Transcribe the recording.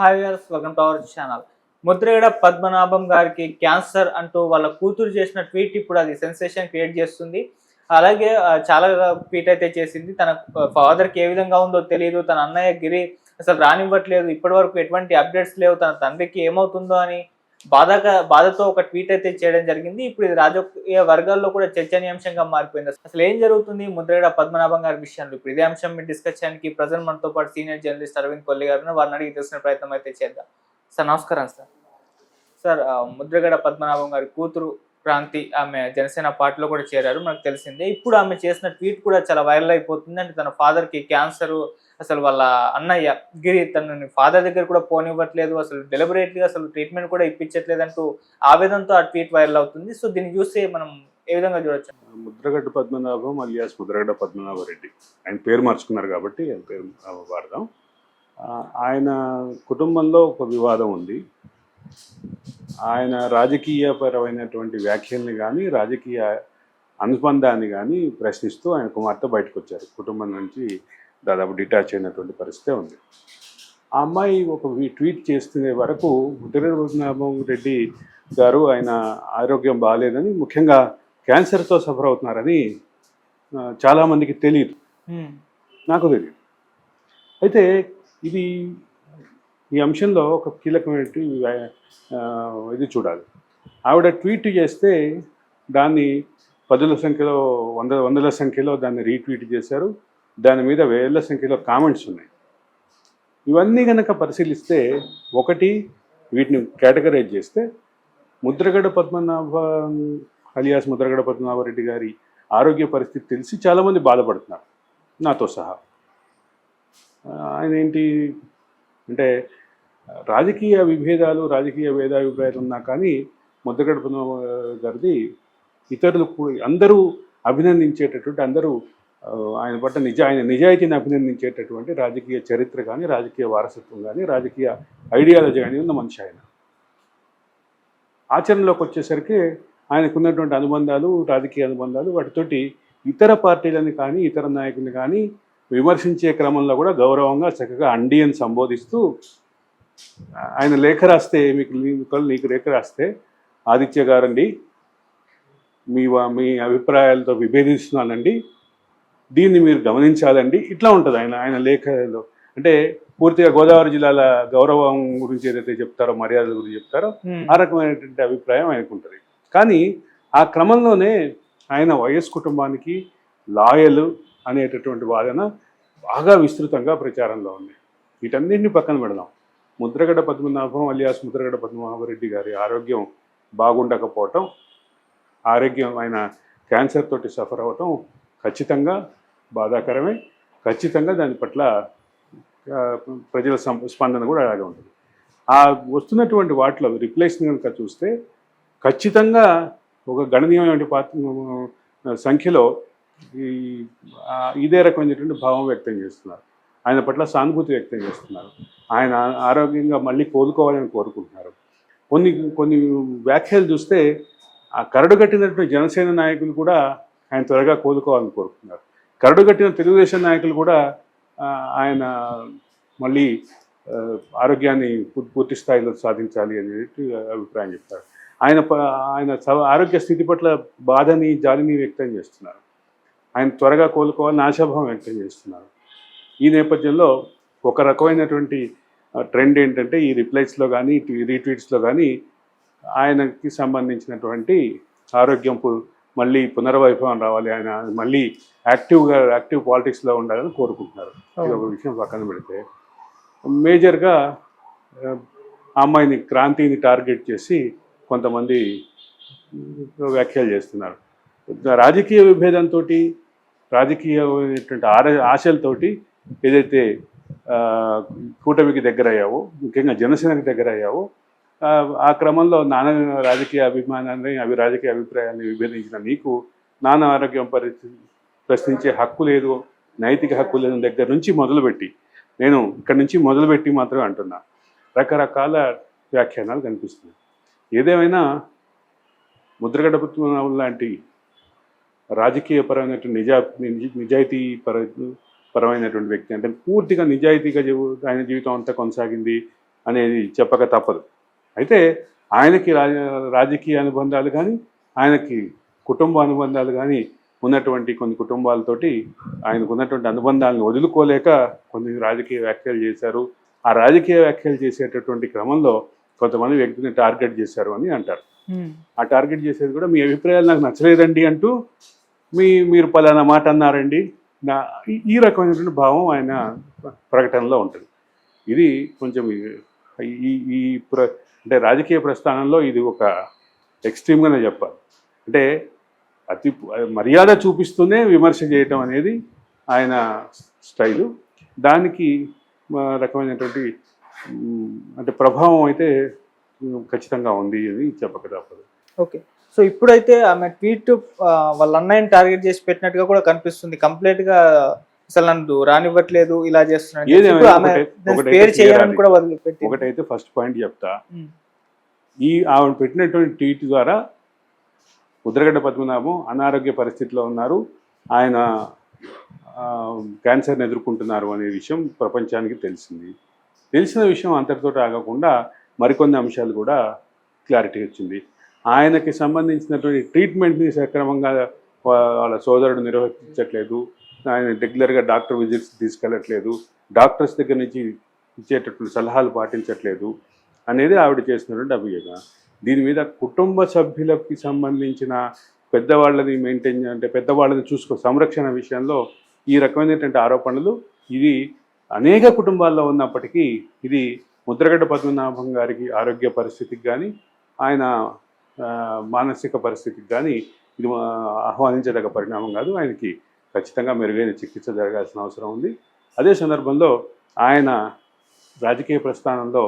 Hi viewers, welcome to our channel. Mudragada Padmanabham గారికి cancer అంటూ వాళ్ళ కూతురు చేసిన ట్వీట్ ఇప్పుడు అది సెన్సేషన్ క్రియేట్ చేస్తుంది. అలాగే చాలా ట్వీట్ అయితే చేసింది. తన ఫాదర్‌కి ఏ విధంగా ఉందో తెలీదు. తన అన్నయ్య గిరి అసలు రానివ్వట్లేదు. ఇప్పటివరకు ఎటువంటి అప్డేట్స్ లేవు. తన తండ్రికి ఏమవుతుందో అని బాధతో ఒక ట్వీట్ అయితే చేయడం జరిగింది. ఇప్పుడు ఇది రాజకీయ వర్గాల్లో కూడా చర్చనీయాంశంగా మారిపోయింది. అసలు ఏం జరుగుతుంది ముద్రగడ పద్మనాభం గారి విషయంలో? ఇప్పుడు ఇదే అంశం మీద డిస్కస్ చేయడానికి ప్రజెంట్ మనతో పాటు సీనియర్ జర్నలిస్ట్ అరవింద్ కొల్లి గారు వారిని అడిగి తెలుసుకునే ప్రయత్నం అయితే చేద్దాం. సార్ నమస్కారం సార్. సార్ ముద్రగడ పద్మనాభం గారి కూతురు క్రాంతి ఆమె జనసేన పార్టీలో కూడా చేరారు, మనకు తెలిసిందే. ఇప్పుడు ఆమె చేసిన ట్వీట్ కూడా చాలా వైరల్ అయిపోతుంది. అంటే తన ఫాదర్‌కి క్యాన్సరు, అసలు వాళ్ళ అన్నయ్య గిరి తనని ఫాదర్ దగ్గర కూడా పోనివ్వట్లేదు, అసలు డెలిబరేట్‌గా అసలు ట్రీట్మెంట్ కూడా ఇప్పించట్లేదంటూ ఆవేదనతో ఆ ట్వీట్ వైరల్ అవుతుంది. సో దీన్ని చూసి మనం ఏ విధంగా చూడొచ్చు? ముద్రగడ్డ పద్మనాభం అలియాస్ ముద్రగడ్డ పద్మనాభరెడ్డి, ఆయన పేరు మార్చుకున్నారు కాబట్టి ఆయన పేరు వాడదాం. ఆయన కుటుంబంలో ఒక వివాదం ఉంది. ఆయన రాజకీయపరమైనటువంటి వ్యాఖ్యల్ని కానీ రాజకీయ అనుబంధాన్ని కానీ ప్రశ్నిస్తూ ఆయన కుమార్తె బయటకు వచ్చారు. కుటుంబం నుంచి దాదాపు డిటాచ్ అయినటువంటి పరిస్థితే ఉంది. ఆ అమ్మాయి ఒక ట్వీట్ చేస్తునే వరకు ముద్రగడ్డ పద్మనాభం రెడ్డి గారు ఆయన ఆరోగ్యం బాగాలేదని, ముఖ్యంగా క్యాన్సర్తో సఫర్ అవుతున్నారని చాలామందికి తెలియదు, నాకు తెలియదు. అయితే ఈ అంశంలో ఒక కీలకమైన ఇది చూడాలి. ఆవిడ ట్వీట్ చేస్తే దాన్ని పదుల సంఖ్యలో వందల సంఖ్యలో దాన్ని రీట్వీట్ చేశారు. దాని మీద వేల సంఖ్యలో కామెంట్స్ ఉన్నాయి. ఇవన్నీ కనుక పరిశీలిస్తే వీటిని కేటగరైజ్ చేస్తే ముద్రగడ పద్మనాభ అలియాస్ ముద్రగడ పద్మనాభరెడ్డి గారి ఆరోగ్య పరిస్థితి తెలిసి చాలామంది బాధపడుతున్నారు, నాతో సహా. ఆయన ఏంటి అంటే రాజకీయ విభేదాలు, రాజకీయ భేదాభిప్రాయాలు ఉన్నా కానీ ముద్రగడ పద్మనాభ గారిది ఇతరులు అందరూ అభినందించేటటువంటి, అందరూ ఆయన పట్ల ఆయన నిజాయితీని అభినందించేటటువంటి రాజకీయ చరిత్ర కానీ, రాజకీయ వారసత్వం కానీ, రాజకీయ ఐడియాలజీ కానీ ఉన్న మనిషి ఆయన. ఆచరణలోకి వచ్చేసరికి ఆయనకున్నటువంటి అనుబంధాలు, రాజకీయ అనుబంధాలు, వాటితోటి ఇతర పార్టీలను కానీ ఇతర నాయకులను కానీ విమర్శించే క్రమంలో కూడా గౌరవంగా చక్కగా అండి అని సంబోధిస్తూ, ఆయన లేఖ రాస్తే నీకు లేఖ రాస్తే ఆదిత్య గారండి, మీ అభిప్రాయాలతో విభేదిస్తున్నానండి, దీన్ని మీరు గమనించాలండి, ఇట్లా ఉంటుంది ఆయన లేఖలో. అంటే పూర్తిగా గోదావరి జిల్లాల గౌరవం గురించి ఏదైతే చెప్తారో, మర్యాదల గురించి చెప్తారో, ఆ రకమైనటువంటి అభిప్రాయం ఆయనకు ఉంటుంది. కానీ ఆ క్రమంలోనే ఆయన వైఎస్ కుటుంబానికి లాయలు అనేటటువంటి వాదన బాగా విస్తృతంగా ప్రచారంలో ఉంది. వీటన్నింటినీ పక్కన పెడదాం. ముద్రగడ పద్మనాభం అలియాస్ ముద్రగడ పద్మనాభరెడ్డి గారి ఆరోగ్యం బాగుండకపోవటం, ఆయన క్యాన్సర్ తోటి సఫర్ అవ్వటం ఖచ్చితంగా బాధాకరమే. ఖచ్చితంగా దాని పట్ల ప్రజల స్పందన కూడా అలాగే ఉంటుంది. ఆ వస్తున్నటువంటి వాటిలో రిప్లేస్ని కనుక చూస్తే ఖచ్చితంగా ఒక గణనీయమైన సంఖ్యలో ఇదే రకమైనటువంటి భావం వ్యక్తం చేస్తున్నారు. ఆయన పట్ల సానుభూతి వ్యక్తం చేస్తున్నారు. ఆయన ఆరోగ్యంగా మళ్ళీ కోలుకోవాలని కోరుకుంటున్నారు. కొన్ని వ్యాఖ్యలు చూస్తే ఆ కరడుగట్టినటువంటి జనసేన నాయకులు కూడా ఆయన త్వరగా కోలుకోవాలని కోరుకుంటున్నారు. కరడుగట్టిన తెలుగుదేశం నాయకులు కూడా ఆయన మళ్ళీ ఆరోగ్యాన్ని పూర్తి స్థాయిలో సాధించాలి అనేది అభిప్రాయం చెప్తారు. ఆయన ఆరోగ్య స్థితి పట్ల బాధని, జాలిని వ్యక్తం చేస్తున్నారు. ఆయన త్వరగా కోలుకోవాలని ఆశాభావం వ్యక్తం చేస్తున్నారు. ఈ నేపథ్యంలో ఒక రకమైనటువంటి ట్రెండ్ ఏంటంటే, ఈ రిప్లైస్లో కానీ రీట్వీట్స్లో కానీ ఆయనకి సంబంధించినటువంటి ఆరోగ్యం మళ్ళీ పునర్వైభవం రావాలి, ఆయన మళ్ళీ యాక్టివ్ పాలిటిక్స్లో ఉండాలని కోరుకుంటున్నారు. ఇది ఒక విషయం పక్కన పెడితే, మేజర్గా అమ్మాయిని క్రాంతిని టార్గెట్ చేసి కొంతమంది వ్యాఖ్యలు చేస్తున్నారు. రాజకీయ విభేదంతో, రాజకీయమైనటువంటి ఆశలతోటి ఏదైతే కూటమికి దగ్గరయ్యావో, ముఖ్యంగా జనసేనకి దగ్గరయ్యావో, ఆ క్రమంలో నాన్న రాజకీయ అభిమానాన్ని, రాజకీయ అభిప్రాయాన్ని విభేదించిన నీకు నాన్న ఆరోగ్యం ప్రశ్నించే హక్కు లేదు, నైతిక హక్కు లేని దగ్గర నుంచి మొదలుపెట్టి, నేను ఇక్కడి నుంచి మొదలుపెట్టి మాత్రమే అంటున్నా, రకరకాల వ్యాఖ్యానాలు కనిపిస్తున్నాయి. ఏదేమైనా ముద్రగడ పద్మనాభం లాంటి రాజకీయపరమైనటువంటి నిజాయితీ పరమైనటువంటి వ్యక్తి, అంటే పూర్తిగా నిజాయితీగా ఆయన జీవితం అంతా కొనసాగింది, అనేది చెప్పక తప్పదు. అయితే ఆయనకి రాజకీయ అనుబంధాలు కానీ, ఆయనకి కుటుంబ అనుబంధాలు కానీ ఉన్నటువంటి కొన్ని కుటుంబాలతోటి ఆయనకు ఉన్నటువంటి అనుబంధాలను వదులుకోలేక కొన్ని రాజకీయ వ్యాఖ్యలు చేశారు. ఆ రాజకీయ వ్యాఖ్యలు చేసేటటువంటి క్రమంలో కొంతమంది వ్యక్తిని టార్గెట్ చేశారు అని అంటారు. ఆ టార్గెట్ చేసేది కూడా మీ అభిప్రాయాలు నాకు నచ్చలేదండి అంటూ మీరు పలానా మాట అన్నారండి ఈ రకమైనటువంటి భావం ఆయన ప్రకటనలో ఉంటుంది. ఇది కొంచెం ఈ ఈ అంటే రాజకీయ ప్రస్థానంలో ఇది ఒక ఎక్స్ట్రీమ్గానే చెప్పాలి. అంటే అతి మర్యాద చూపిస్తూనే విమర్శ చేయటం అనేది ఆయన స్టైలు. దానికి రకమైనటువంటి అంటే ప్రభావం అయితే ఖచ్చితంగా ఉంది అని చెప్పక తప్పదు. ఓకే. సో ఇప్పుడైతే ఆమె ట్వీట్ వాళ్ళ అన్నయ్యని టార్గెట్ చేసి పెట్టినట్టుగా కూడా కనిపిస్తుంది. కంప్లీట్ గా అసలు నన్ను రానివ్వట్లేదు, ఇలా చేస్తున్నాడు. ఒకటైతే ఫస్ట్ పాయింట్ చెప్తా, ఆవిడ పెట్టినటువంటి ట్వీట్ ద్వారా ముద్రగడ్డ పద్మనాభం అనారోగ్య పరిస్థితిలో ఉన్నారు, ఆయన క్యాన్సర్ని ఎదుర్కొంటున్నారు అనే విషయం ప్రపంచానికి తెలిసింది. తెలిసిన విషయం అంతటితో ఆగకుండా మరికొన్ని అంశాలు కూడా క్లారిటీ వచ్చింది. ఆయనకి సంబంధించినటువంటి ట్రీట్మెంట్ని సక్రమంగా వాళ్ళ సోదరుడు నిర్వహించట్లేదు, ఆయన రెగ్యులర్గా డాక్టర్ విజిట్స్ తీసుకెళ్ళట్లేదు, డాక్టర్స్ దగ్గర నుంచి ఇచ్చేటటువంటి సలహాలు పాటించట్లేదు అనేది ఆవిడ చేసినటువంటి అభియోగం. దీని మీద కుటుంబ సభ్యులకి సంబంధించిన పెద్దవాళ్ళని మెయింటైన్ అంటే పెద్దవాళ్ళని సంరక్షణ విషయంలో ఈ రకమైనటువంటి ఆరోపణలు ఇది అనేక కుటుంబాల్లో ఉన్నప్పటికీ ఇది ముద్రగడ్డ పద్మనాభం గారికి ఆరోగ్య పరిస్థితికి కానీ ఆయన మానసిక పరిస్థితికి కానీ ఇది ఆహ్వానించదగ్గ పరిణామం కాదు. ఆయనకి ఖచ్చితంగా మెరుగైన చికిత్స జరగాల్సిన అవసరం ఉంది. అదే సందర్భంలో ఆయన రాజకీయ ప్రస్థానంలో